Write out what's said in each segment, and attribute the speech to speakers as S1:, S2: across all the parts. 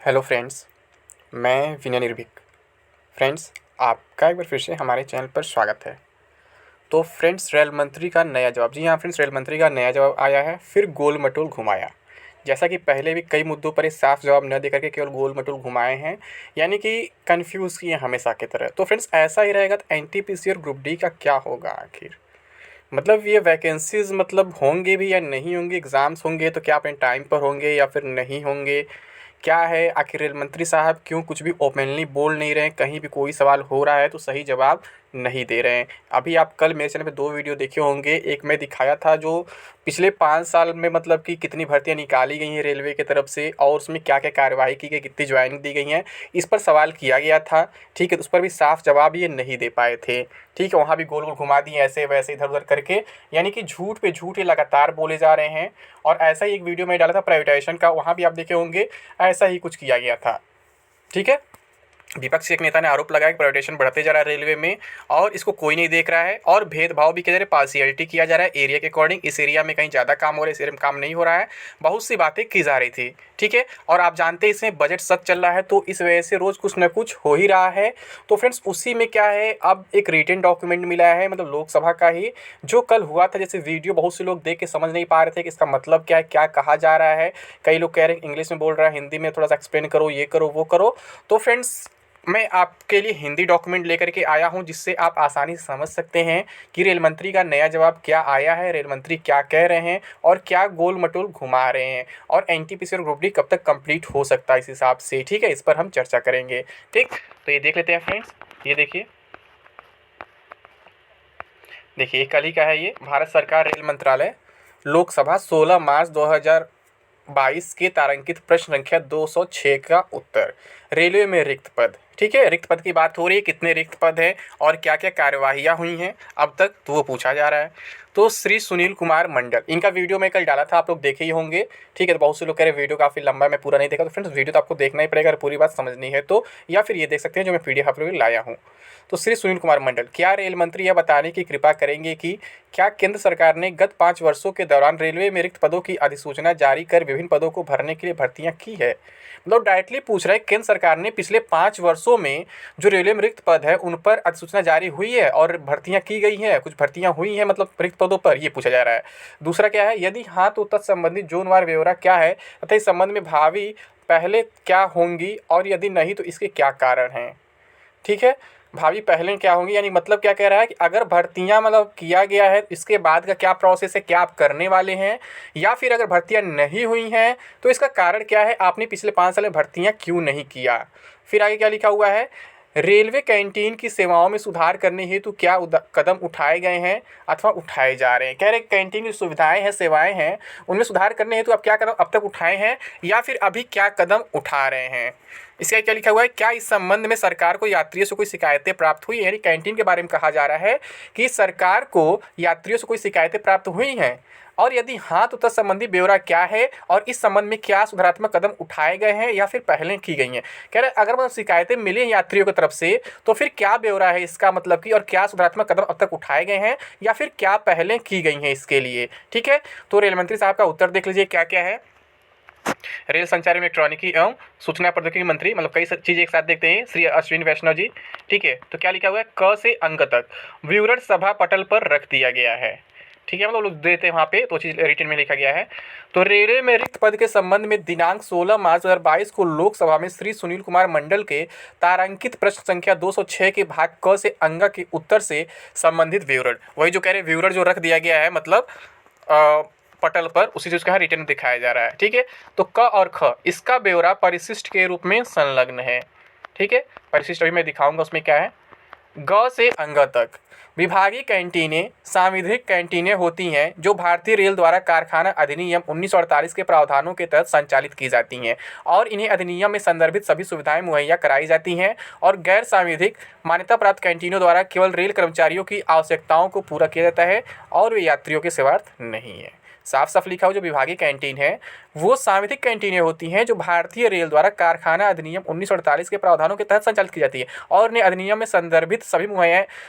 S1: Hello friends, मैं विनय निर्भीक। Friends, आपका एक बार फिर से हमारे चैनल पर स्वागत है। तो फ्रेंड्स, रेल मंत्री का नया जवाब। जी हाँ फ्रेंड्स, रेल मंत्री का नया जवाब आया है, फिर गोल मटोल घुमाया। जैसा कि पहले भी कई मुद्दों पर ये साफ जवाब न देकर के केवल गोल मटोल घुमाए हैं, यानी कि कन्फ्यूज़ किए हमेशा की तरह। तो फ्रेंड्स, ऐसा ही रहेगा तो एनटीपीसी और ग्रुप डी का क्या होगा आखिर? मतलब ये वैकेंसीज़ मतलब होंगे भी या नहीं होंगे? एग्ज़ाम्स होंगे तो क्या अपने टाइम पर होंगे या फिर नहीं होंगे? क्या है आखिर? रेल मंत्री साहब क्यों कुछ भी ओपनली बोल नहीं रहे हैं? कहीं भी कोई सवाल हो रहा है तो सही जवाब नहीं दे रहे हैं। अभी आप कल मेरे चैनल पे 2 वीडियो देखे होंगे। एक मैं दिखाया था जो पिछले 5 साल में मतलब कि कितनी भर्तियाँ निकाली गई हैं रेलवे की तरफ से और उसमें क्या-क्या कार्यवाही की गई, कितनी जॉइनिंग दी गई हैं, इस पर सवाल किया गया था। ठीक है, तो उस पर भी साफ जवाब ये नहीं दे पाए थे। ठीक है, वहाँ भी गोल-गोल घुमा दिए ऐसे-वैसे इधर-उधर करके, यानी कि झूठ पे झूठ ये लगातार बोले जा रहे हैं। और ऐसा ही एक वीडियो मैं डाला था प्राइवेटाइजेशन का, वहाँ भी आप देखे होंगे ऐसा ही कुछ किया गया था। ठीक है, विपक्ष के एक नेता ने आरोप लगाया कि प्राइवेटाइजेशन बढ़ते जा रहा है रेलवे में और इसको कोई नहीं देख रहा है और भेदभाव भी किया जा रहा है, पार्शियलिटी किया जा रहा है एरिया के अकॉर्डिंग। इस एरिया में कहीं ज़्यादा काम हो रहा है, इस एरिया में काम नहीं हो रहा है। बहुत सी बातें की जा रही थी। ठीक है, और आप जानते हैं इसमें बजट सच चल रहा है तो इस वजह से रोज़ कुछ ना कुछ हो ही रहा है। तो फ्रेंड्स, उसी में क्या है, अब एक रिटन डॉक्यूमेंट मिला है, मतलब लोकसभा का ही, जो कल हुआ था। जैसे वीडियो बहुत से लोग देख के समझ नहीं पा रहे थे कि इसका मतलब क्या है, क्या कहा जा रहा है। कई लोग कह रहे हैं इंग्लिश में बोल रहा है, हिंदी में थोड़ा सा एक्सप्लेन करो, ये करो वो करो। तो फ्रेंड्स, मैं आपके लिए हिंदी डॉक्यूमेंट लेकर के आया हूं जिससे आप आसानी से समझ सकते हैं कि रेल मंत्री का नया जवाब क्या आया है, रेल मंत्री क्या कह रहे हैं और क्या गोल मटोल घुमा रहे हैं, और एनटीपीसी और ग्रुप डी कब तक कंप्लीट हो सकता है इस हिसाब से। ठीक है, इस पर हम चर्चा करेंगे। ठीक, तो ये देख लेते हैं फ्रेंड्स। ये देखिए, देखिए कल ही का है ये। भारत सरकार रेल मंत्रालय, लोकसभा, 16 मार्च 2022 के तारांकित प्रश्न संख्या 206 का उत्तर। रेलवे में रिक्त पद। ठीक है, रिक्त पद की बात हो रही है, कितने रिक्त पद हैं और क्या क्या कार्यवाहियाँ हुई हैं अब तक, तो वो पूछा जा रहा है। तो श्री सुनील कुमार मंडल, इनका वीडियो मैं कल डाला था, आप लोग देखे ही होंगे। ठीक है, तो बहुत से लोग कह रहे हैं वीडियो काफ़ी लंबा है, मैं पूरा नहीं देखा। तो फ्रेंड्स, वीडियो तो आपको देखना ही पड़ेगा अगर पूरी बात समझनी है तो, या फिर ये देख सकते हैं जो मैं पीडीएफ आप लोगों के लिए लाया हूँ। तो श्री सुनील कुमार मंडल, क्या रेल मंत्री यह बताने की कृपा करेंगे कि क्या केंद्र सरकार ने गत 5 वर्षों के दौरान रेलवे में रिक्त पदों की अधिसूचना जारी कर विभिन्न पदों को भरने के लिए भर्तियां की है? मतलब डायरेक्टली पूछ रहे हैं, केंद्र सरकार ने पिछले 5 वर्षों में जो रेलवे में रिक्त पद है उन पर अधिसूचना जारी हुई है और भर्तियां की गई हैं, कुछ भर्तियां हुई हैं मतलब रिक्त पदों पर, ये पूछा जा रहा है। दूसरा क्या है, यदि हाँ तो तत्संबंधित जोनवार ब्यौरा क्या है तथा इस संबंध में भावी पहले क्या होंगी और यदि नहीं तो इसके क्या कारण हैं। ठीक है, भावी पहलें क्या होंगी, यानी मतलब क्या कह रहा है कि अगर भर्तियां मतलब किया गया है इसके बाद का क्या प्रोसेस है, क्या आप करने वाले हैं, या फिर अगर भर्तियां नहीं हुई हैं तो इसका कारण क्या है, आपने पिछले 5 साल में भर्तियां क्यों नहीं किया। फिर आगे क्या लिखा हुआ है, रेलवे कैंटीन की सेवाओं में सुधार करने हेतु क्या कदम उठाए गए हैं अथवा उठाए जा रहे हैं। कह रहे कैंटीन की सुविधाएं हैं, सेवाएं हैं, उनमें सुधार करने हेतु आप क्या कदम अब तक उठाए हैं या फिर अभी क्या कदम उठा रहे हैं। इसका क्या लिखा हुआ है, क्या इस संबंध में सरकार को यात्रियों से कोई शिकायतें प्राप्त हुई, यानी कैंटीन के बारे में कहा जा रहा है कि सरकार को यात्रियों से कोई शिकायतें प्राप्त हुई हैं और यदि हाँ तो तत्संबंधी ब्यौरा क्या है और इस संबंध में क्या सुधारात्मक कदम उठाए गए हैं या फिर पहले की गई हैं। कह रहे अगर मतलब शिकायतें मिली हैं यात्रियों की तरफ से तो फिर क्या ब्यौरा है इसका मतलब कि, और क्या सुधारात्मक कदम अब तक उठाए गए हैं या फिर क्या पहले की गई हैं इसके लिए। ठीक है, तो रेल मंत्री साहब का उत्तर देख लीजिए क्या क्या है। रेल संचार इलेक्ट्रॉनिकी एवं सूचना प्रौद्योगिकी मंत्री, मतलब कई चीज़ एक साथ देखते हैं, श्री अश्विनी वैष्णव जी। ठीक है, तो क्या लिखा हुआ है, क से अंक तक विवरण सभा पटल पर रख दिया गया है। ठीक है, मतलब लोग देते हैं वहाँ पे, तो चीज़ रिटन में लिखा गया है। तो रेलवे में रिक्त पद के संबंध में दिनांक 16 मार्च 2022 को लोकसभा में श्री सुनील कुमार मंडल के तारांकित प्रश्न संख्या 206 के भाग क से अंक के उत्तर से संबंधित विवरण, वही जो कह रहे विवरण जो रख दिया गया है, मतलब पटल पर, उसी चीज़ का रिटर्न दिखाया जा रहा है। ठीक है, तो क और ख इसका ब्यौरा परिशिष्ट के रूप में संलग्न है। ठीक है, परिशिष्ट अभी मैं दिखाऊंगा उसमें क्या है। ग से अंग तक विभागीय कैंटीनें सांविधिक कैंटीनें होती हैं जो भारतीय रेल द्वारा कारखाना अधिनियम 1948 के प्रावधानों के तहत संचालित की जाती हैं और इन्हें अधिनियम में संदर्भित सभी सुविधाएं मुहैया कराई जाती हैं, और गैर सांविधिक मान्यता प्राप्त कैंटीनों द्वारा केवल रेल कर्मचारियों की आवश्यकताओं को पूरा किया जाता है और वे यात्रियों के सेवार्थ नहीं है। साफ साफ लिखा हो जो विभागीय कैंटीन है वो सांविधिक कैंटीनें होती हैं जो भारतीय रेल द्वारा कारखाना अधिनियम 1948 के प्रावधानों के तहत संचालित की जाती है और ने अधिनियम में संदर्भित सभी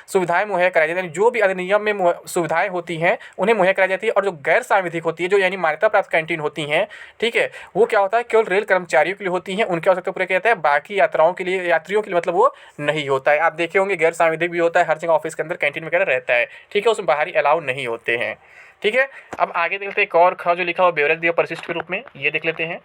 S1: सुविधाएं मुहैया कराई जाती है। जो भी अधिनियम में सुविधाएं होती हैं उन्हें मुहैया कराई जाती है। और जो गैर सांविधिक होती है जो यानी मान्यता प्राप्त कैंटीन होती हैं, ठीक है, वो क्या होता है केवल रेल कर्मचारियों के लिए होती हैं, उनकी आवश्यकता पूरी किया जाता है, बाकी यात्रियों के लिए मतलब वो नहीं होता है। आप देखे होंगे गैर सांविधिक भी होता है, हर जगह ऑफिस के अंदर कैंटीन वगैरह रहता है, ठीक है, उसमें बाहरी अलाउ नहीं होते हैं, ठीक है। अब आगे देख लेते हैं एक और ख जो लिखा हुआ बेवरेज दिया परिशिष्ट के रूप में, ये देख लेते हैं।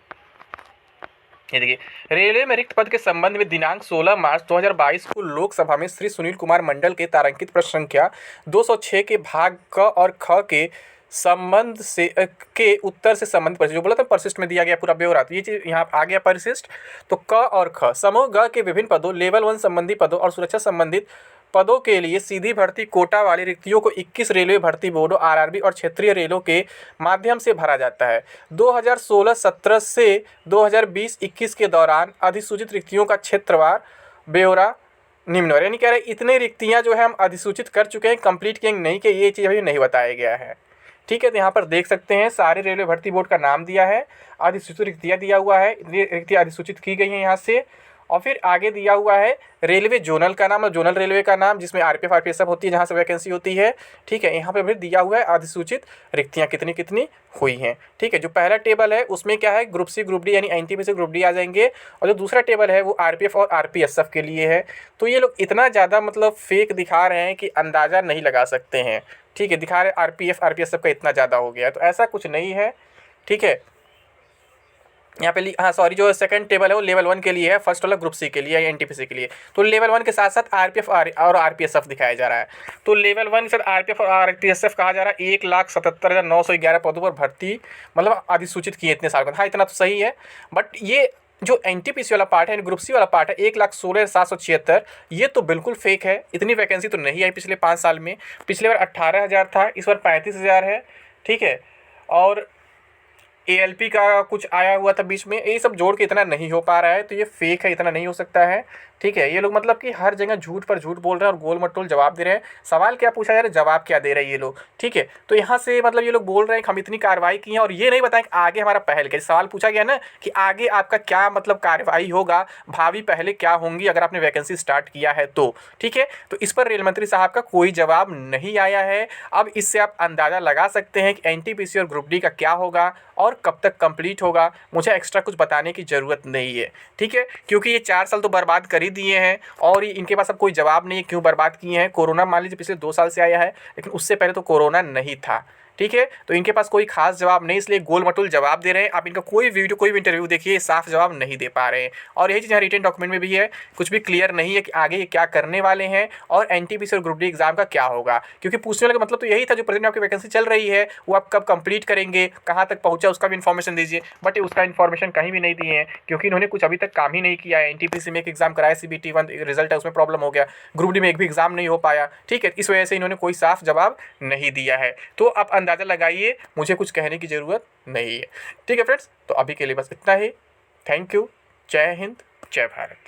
S1: ये देखिए, रेलवे में रिक्त पद के संबंध में दिनांक 16 मार्च 2022 को लोकसभा में श्री सुनील कुमार मंडल के तारांकित प्रश्न संख्या 206 के भाग क और ख के संबंध से के उत्तर से संबंधित परिशिष्ट, जो बोला था परिशिष्ट में दिया गया पूरा ब्यौरा, तो ये चीज यहाँ आ गया परिशिष्ट। तो क और ख समूह ग के विभिन्न पदों, लेवल 1 संबंधी पदों और सुरक्षा संबंधित पदों के लिए सीधी भर्ती कोटा वाली रिक्तियों को 21 रेलवे भर्ती बोर्डों आरआरबी और क्षेत्रीय रेलों के माध्यम से भरा जाता है। 2016-17 से 2020-21 के दौरान अधिसूचित रिक्तियों का क्षेत्रवार ब्यौरा निम्नवर, यानी कह रहे इतने रिक्तियां जो है हम अधिसूचित कर चुके हैं, कंप्लीट किए नहीं कि ये चीज़ अभी नहीं बताया गया है, ठीक है। तो यहाँ पर देख सकते हैं सारे रेलवे भर्ती बोर्ड का नाम दिया है, अधिसूचित रिक्तियाँ दिया हुआ है, रिक्तियाँ अधिसूचित की गई हैं यहाँ से। और फिर आगे दिया हुआ है रेलवे जोनल का नाम और जोनल रेलवे का नाम जिसमें आरपीएफ आरपीएस सब होती है, जहाँ से वैकेंसी होती है, ठीक है। यहाँ पे फिर दिया हुआ है अधिसूचित रिक्तियाँ कितनी कितनी हुई हैं, ठीक है। जो पहला टेबल है उसमें क्या है ग्रुप सी ग्रुप डी यानी एनटीपीसी ग्रुप डी आ जाएंगे, और जो दूसरा टेबल है वो आरपीएफ और आरपीएसएफ के लिए है। तो ये लोग इतना ज़्यादा मतलब फेक दिखा रहे हैं कि अंदाज़ा नहीं लगा सकते हैं, ठीक है। दिखा रहे आरपीएफ आरपीएसएफ का इतना ज़्यादा हो गया है, तो ऐसा कुछ नहीं है, ठीक है। यहाँ पे हाँ सॉरी, जो सेकंड टेबल है वो लेवल 1 के लिए है, फर्स्ट वाला ग्रुप सी के लिए या एनटीपीसी के लिए। तो लेवल 1 के साथ साथ आरपीएफ और आरपीएसएफ दिखाया जा रहा है। तो लेवल 1 के साथ आरपीएफ और आरपीएसएफ कहा जा रहा है 1,77,911 पदों पर भर्ती मतलब अधिसूचित किए इतने साल का। हाँ इतना तो सही है, बट ये जो एनटीपीसी वाला पार्ट है ग्रुप सी वाला पार्ट है 1,16,776, ये तो बिल्कुल फेक है। इतनी वैकेंसी तो नहीं आई पिछले 5 साल में। पिछले बार 18,000 था, इस बार 35,000 है, ठीक है। और एएलपी का कुछ आया हुआ था बीच में, ये सब जोड़ के इतना नहीं हो पा रहा है, तो ये फेक है, इतना नहीं हो सकता है, ठीक है। ये लोग मतलब कि हर जगह झूठ पर झूठ बोल रहे हैं और गोल मटोल जवाब दे रहे हैं। सवाल क्या पूछा जा रहा है, जवाब क्या दे रहे हैं ये लोग, ठीक है। तो यहाँ से मतलब ये लोग बोल रहे हैं कि हम इतनी कार्रवाई की है और ये नहीं बताएं कि आगे हमारा पहल क्या। सवाल पूछा गया ना कि आगे आपका क्या मतलब कार्रवाई होगा, भावी पहले क्या होंगी अगर आपने वैकेंसी स्टार्ट किया है तो, ठीक है। तो इस पर रेल मंत्री साहब का कोई जवाब नहीं आया है। अब इससे आप अंदाज़ा लगा सकते हैं कि एनटीपीसी और ग्रुप डी का क्या होगा और कब तक कंप्लीट होगा। मुझे एक्स्ट्रा कुछ बताने की ज़रूरत नहीं है, ठीक है, क्योंकि ये 4 साल तो बर्बाद कर ही दिए हैं और इनके पास अब कोई जवाब नहीं है क्यों बर्बाद किए हैं। कोरोना मान लीजिए पिछले 2 साल से आया है, लेकिन उससे पहले तो कोरोना नहीं था, ठीक है। तो इनके पास कोई खास जवाब नहीं, इसलिए गोल मटोल जवाब दे रहे हैं। आप इनका कोई वीडियो कोई भी इंटरव्यू देखिए, साफ जवाब नहीं दे पा रहे हैं। और यही चीज़ यहाँ रिटन डॉक्यूमेंट में भी है, कुछ भी क्लियर नहीं है कि आगे ये क्या करने वाले हैं और एनटीपीसी और ग्रुप डी एग्जाम का क्या होगा। क्योंकि पूछने वाले का मतलब तो यही था जो प्रेजेंट आपकी वैकेंसी चल रही है वो आप कब कंप्लीट करेंगे, कहाँ तक पहुँचा उसका भी इन्फॉर्मेशन दीजिए, बट उसका इन्फॉर्मेशन कहीं भी नहीं दिए हैं क्योंकि इन्होंने कुछ अभी तक काम ही नहीं किया है। एनटीपीसी में एक एग्जाम कराया, CBT 1 रिजल्ट है उसमें प्रॉब्लम हो गया, ग्रुप डी में एक भी एग्जाम नहीं हो पाया, ठीक है। इस वजह से इन्होंने कोई साफ जवाब नहीं दिया है। तो आप अंदाज़ा लगाइए, मुझे कुछ कहने की ज़रूरत नहीं है, ठीक है फ्रेंड्स। तो अभी के लिए बस इतना ही। Thank you. जय हिंद, जय भारत।